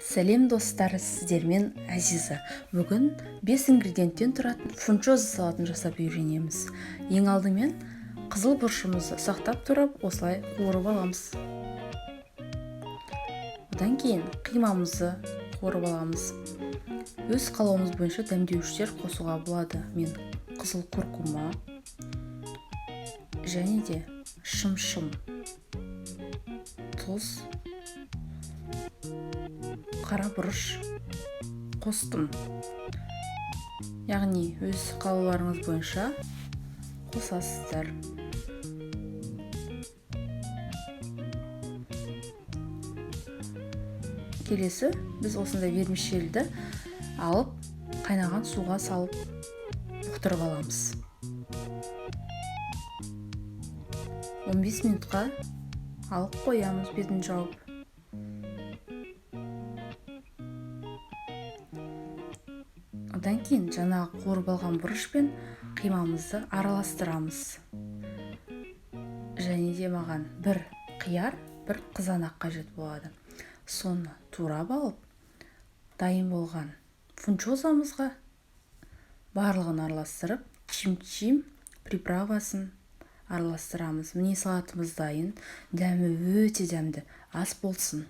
Сәлем достар, сіздермен Әзиза. Бүгін 5 ингредиенттен тұратын фунчоза салатын жасап үйренеміз. Ең алдымен қызыл бұрышымызды сақтап тұрып, осылай қуырып аламыз. Одан кейін қимамызды қуырып аламыз. Өз қалауымыз бойынша дәмдеуіштер қосуға болады. Мен қызыл куркума және де шым-шым, тұз, қара бұрыш қостым. Яғни өз қалауларыңыз бойынша қосасыздар. Келесі біз осындай вермишельді алып қайнаған суға салып бұқтырып аламыз. 15 минутқа алып қоямыз, бетін жауып. Одан кейін жаңағы қуырып алған бұрыш пен қимамызды араластырамыз. Және де маған бір қияр, бір қызанақ қажет болады. Соны турап алып, дайын болған фунчозамызға барлығын араластырып, чим-чим приправасын араластырамыз. Міне салатымыз дайын. Дәмі өте дәмді. Ас болсын.